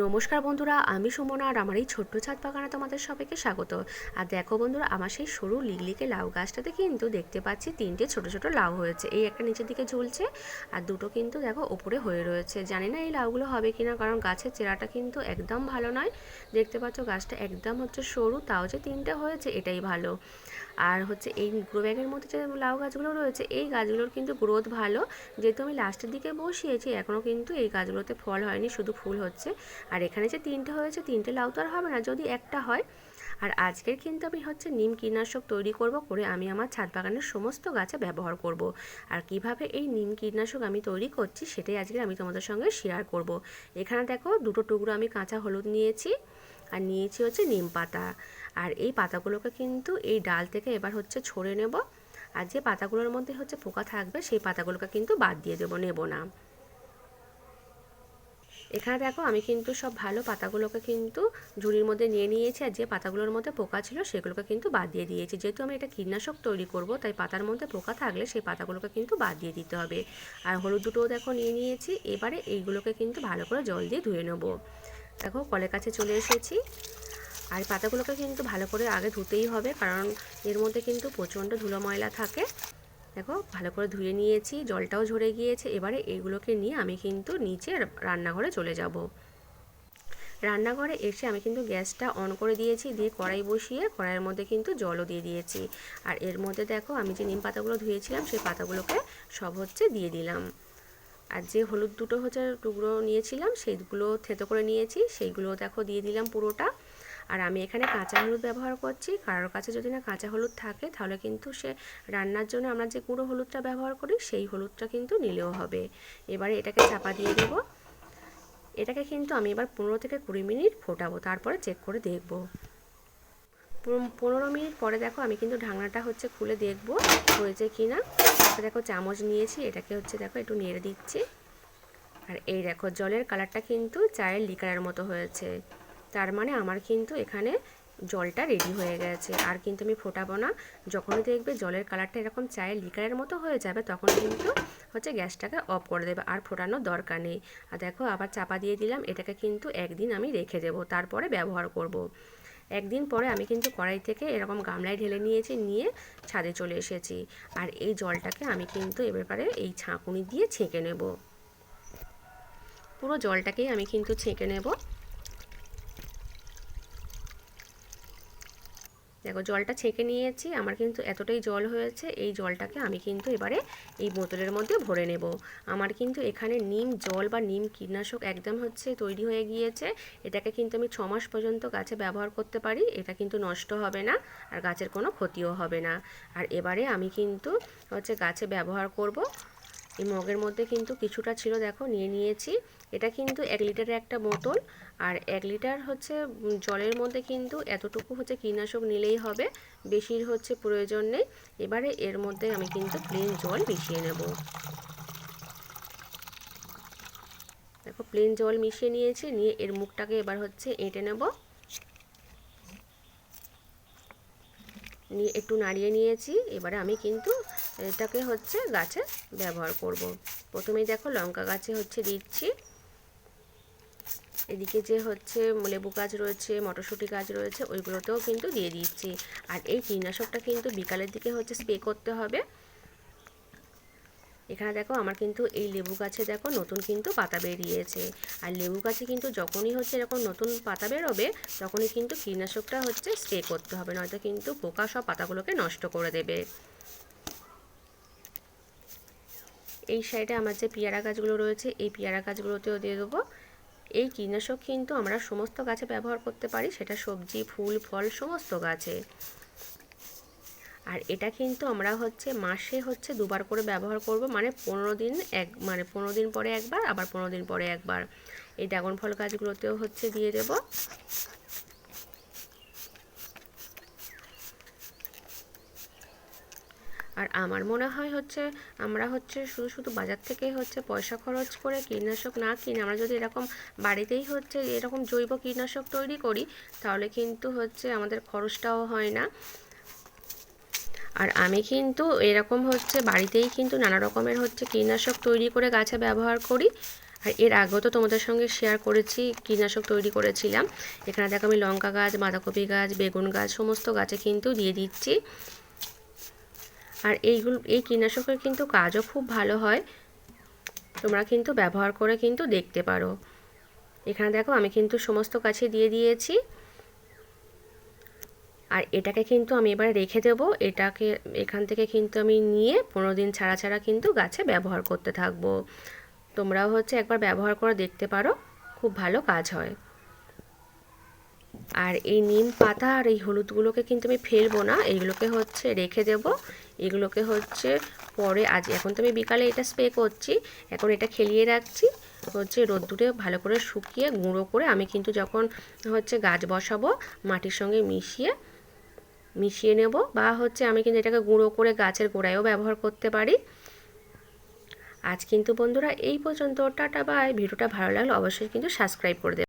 নমস্কার বন্ধুরা, আমি সুমনা আর আমার এই ছোট্ট ছাদ বাগানে তোমাদের সবাইকে স্বাগত। আর দেখো বন্ধুরা, আমার সেই সরু লিগলিকে লাউ গাছটাতে কিন্তু দেখতে পাচ্ছি তিনটে ছোট ছোট লাউ হয়েছে। এই একটা নিচের দিকে ঝুলছে আর দুটো কিন্তু দেখো উপরে হয়ে রয়েছে। জানি না এই লাউগুলো হবে কিনা, কারণ গাছের চেরাটা কিন্তু একদম ভালো নয়। দেখতে পাচ্ছ গাছটা একদম হচ্ছে সরু, তাও যে তিনটে হয়েছে এটাই ভালো। আর হচ্ছে এই গ্রো ব্যাগের মধ্যে যে লাউ গাছগুলো রয়েছে এই গাছগুলোর কিন্তু গ্রোথ ভালো, যেহেতু আমি লাস্টের দিকে বসিয়েছি এখনও কিন্তু এই গাছগুলোতে ফল হয়নি, শুধু ফুল হচ্ছে। আর এখানে যে তিনটে হয়েছে, তিনটে লাউ তো আর হবে না যদি একটা হয়। আর আজকের কিন্তু আমি হচ্ছে নিম কীটনাশক তৈরি করে আমি আমার ছাদ বাগানের সমস্ত গাছে ব্যবহার করব। আর কিভাবে এই নিম কীটনাশক আমি তৈরি করছি সেটাই আজকে আমি তোমাদের সঙ্গে শেয়ার করব। এখানে দেখো দুটো টুকরো আমি কাঁচা হলুদ নিয়েছি আর নিয়েছি হচ্ছে নিম পাতা। আর এই পাতাগুলোকে কিন্তু এই ডাল থেকে এবার হচ্ছে ছড়ে নেব। আর যে পাতাগুলোর মধ্যে হচ্ছে পোকা থাকবে সেই পাতাগুলোকে কিন্তু বাদ দিয়ে নেব না। এখানে দেখো আমি কিন্তু সব ভালো পাতাগুলোকে কিন্তু ঝুড়ির মধ্যে নিয়ে নিয়েছি, আর যে পাতাগুলোর মধ্যে পোকা ছিল সেগুলোকে কিন্তু বাদ দিয়ে দিয়েছি। যেহেতু আমি এটা কীটনাশক তৈরি করব তাই পাতার মধ্যে পোকা থাকলে সেই পাতাগুলোকে কিন্তু বাদ দিয়ে দিতে হবে। আর হলুদ দুটোও দেখো নিয়ে নিয়েছি। এবারে এইগুলোকে কিন্তু ভালো করে জল দিয়ে ধুয়ে নেব। দেখো কলের কাছে চলে এসেছি। আর পাতাগুলোকে কিন্তু ভালো করে আগে ধুতেই হবে, কারণ এর মধ্যে কিন্তু প্রচণ্ড ধুলো ময়লা থাকে। দেখো ভালো করে ধুয়ে নিয়েছি, জলটাও ঝরে গিয়েছে। এবারে এইগুলোকে নিয়ে আমি কিন্তু নিচে রান্নাঘরে চলে যাব। রান্নাঘরে এসে আমি কিন্তু গ্যাসটা অন করে দিয়েছি, দিয়ে কড়াই বসিয়ে কড়াইয়ের মধ্যে কিন্তু জলও দিয়ে দিয়েছি। আর এর মধ্যে দেখো আমি যে নিম পাতাগুলো ধুয়েছিলাম সেই পাতাগুলোকে সব হচ্ছে দিয়ে দিলাম। আর যে হলুদ দুটো হচ্ছে টুকরো নিয়েছিলাম সেইগুলো থেতো করে নিয়েছি, সেইগুলো দেখো দিয়ে দিলাম পুরোটা। আর আমি এখানে কাঁচা হলুদ ব্যবহার করছি। কারোর কাছে যদি না কাঁচা হলুদ থাকে তাহলে কিন্তু সে রান্নার জন্য আমরা যে গুঁড়ো হলুদটা ব্যবহার করি সেই হলুদটা কিন্তু নিলেও হবে। এবারে এটাকে চাপা দিয়ে দেব। এটাকে কিন্তু আমি এবার 15 থেকে 20 মিনিট ফোটাবো, তারপরে চেক করে দেখব। 15 মিনিট পরে দেখো আমি কিন্তু ঢাকনাটা হচ্ছে খুলে দেখব হয়েছে কি না। দেখো চামচ নিয়েছি, এটাকে হচ্ছে দেখো একটু নেড়ে দিচ্ছি। আর এই দেখো জলের কালারটা কিন্তু চায়ের লিকারের মতো হয়েছে। তার মানে আমার কিন্তু এখানে জলটা রেডি হয়ে গেছে। আর কিন্তু আমি ফোটাবো না। যখনই দেখবে জলের কালারটা এরকম চায়ের লিকারের মতো হয়ে যাবে তখন কিন্তু হচ্ছে গ্যাসটাকে অফ করে দেবে, আর ফোটানোর দরকার নেই। আর দেখো আবার চাপা দিয়ে দিলাম। এটাকে কিন্তু একদিন আমি রেখে দেবো, তারপরে ব্যবহার করব। একদিন পরে আমি কিন্তু কড়াই থেকে এরকম গামলায় ঢেলে নিয়েছি, নিয়ে ছাদে চলে এসেছি। আর এই জলটাকে আমি কিন্তু এবারে এই ছাঁকুনি দিয়ে ছেঁকে নেব। পুরো জলটাকেই আমি কিন্তু ছেঁকে নেব। দেখো জলটা ছেঁকে নিয়েছি, আমার কিন্তু এতটাই জল হয়েছে। এই জলটাকে আমি কিন্তু এবারে এই বোতলের মধ্যে ভরে নেব। আমার কিন্তু এখানে নিম জল বা নিম কীটনাশক একদম হচ্ছে তৈরি হয়ে গিয়েছে। এটাকে কিন্তু আমি 6 মাস পর্যন্ত গাছে ব্যবহার করতে পারি। এটা কিন্তু নষ্ট হবে না আর গাছের কোনো ক্ষতিও হবে না। আর এবারে আমি কিন্তু হচ্ছে গাছে ব্যবহার করব। এই মগের মধ্যে কিন্তু কিছুটা ছিল, দেখো নিয়ে নিয়েছি। এটা কিন্তু 1 লিটারের একটা বোতল। আর 1 লিটার হচ্ছে জলের মধ্যে কিন্তু এতটুকু হচ্ছে কীটনাশক নিলেই হবে, বেশির হচ্ছে প্রয়োজন নেই। এবারে এর মধ্যে আমি কিন্তু প্লেন জল মিশিয়ে নেব। দেখো প্লেন জল মিশিয়ে নিয়েছি, নিয়ে এর মুখটাকে এবার হচ্ছে এঁটে নেব। নিয়ে একটু নাড়িয়ে নিয়েছি। এবারে আমি কিন্তু এটাকে হচ্ছে গাছে ব্যবহার করব। প্রথমেই দেখো লঙ্কা গাছে হচ্ছে দিচ্ছি। এদিকে যে হচ্ছে লেবু গাছ রয়েছে, মটরশুঁটি গাছ রয়েছে, ওইগুলোতেও কিন্তু দিয়ে দিচ্ছি। আর এই কীটনাশকটা কিন্তু বিকালের দিকে হচ্ছে স্প্রে করতে হবে। এখানে দেখো আমার কিন্তু এই লেবু গাছে দেখো নতুন কিন্তু পাতা বেরিয়েছে। আর লেবু গাছে কিন্তু যখনই হচ্ছে এরকম নতুন পাতা বেরোবে তখনই কিন্তু কীটনাশকটা হচ্ছে স্প্রে করতে হবে, নয়তো কিন্তু পোকা সব পাতাগুলোকে নষ্ট করে দেবে। এই সাইডে আমার যে পেয়ারা গাছগুলো রয়েছে এই পেয়ারা গাছগুলোতেও দিয়ে দেবো। এই কীটনাশক কিন্তু আমরা সমস্ত গাছে ব্যবহার করতে পারি, সেটা সবজি ফুল ফল সমস্ত গাছে। আর এটা কিন্তু আমরা হচ্ছে মাসে হচ্ছে 2বার করে ব্যবহার করব, মানে 15 দিন মানে 15 দিন পরে একবার, আবার 15 দিন পরে একবার। এই ড্রাগন ফল গাছগুলোতেও হচ্ছে দিয়ে দেব। আর আমার মনে হয় হচ্ছে আমরা হচ্ছে শুধু শুধু বাজার থেকে হচ্ছে পয়সা খরচ করে কীটনাশক না কিনে আমরা যদি এরকম বাড়িতেই হচ্ছে এরকম জৈব কীটনাশক তৈরি করি তাহলে কিন্তু হচ্ছে আমাদের খরচটাও হয় না। আর আমি কিন্তু এরকম হচ্ছে বাড়িতেই কিন্তু নানা রকমের হচ্ছে কীটনাশক তৈরি করে গাছে ব্যবহার করি। আর এর আগেও তো তোমাদের সঙ্গে শেয়ার করেছি কীটনাশক তৈরি করেছিলাম। এখানে দেখো আমি লঙ্কা গাছ, বাঁধাকপি গাছ, বেগুন গাছ সমস্ত গাছে কিন্তু দিয়ে দিচ্ছি। আর এই কীটনাশকের কিন্তু কাজও খুব ভালো হয়, তোমরা কিন্তু ব্যবহার করে কিন্তু দেখতে পারো। এখানে দেখো আমি কিন্তু সমস্ত গাছে দিয়ে দিয়েছি। আর এটাকে কিন্তু আমি এবার রেখে দেবো। এটাকে এখান থেকে কিন্তু আমি নিয়ে 15 দিন ছাড়া ছাড়া কিন্তু গাছে ব্যবহার করতে থাকবো। তোমরাও একবার ব্যবহার করে দেখতে পারো, খুব ভালো কাজ হয়। আর এই নিম পাতা আর এই হলুদগুলোকে কিন্তু আমি ফেলবো না, এইগুলোকে রেখে দেব। এগুলোকে পরে এখন তো আমি বিকালে এটা স্প্রে করছি, এখন এটা খেলিয়ে রাখছি রোদ্দুরে ভালো করে শুকিয়ে গুঁড়ো করে আমি কিন্তু যখন গাছ বসাবো মাটির সঙ্গে মিশিয়ে নেব, বা আমি কিন্তু এটাকে গুঁড়ো করে গাছের গোড়ায়ও ব্যবহার করতে পারি। আজ কিন্তু বন্ধুরা এই পর্যন্ত, টাটা বাই। ভিডিওটা ভালো লাগলে অবশ্যই কিন্তু সাবস্ক্রাইব করে দেবে।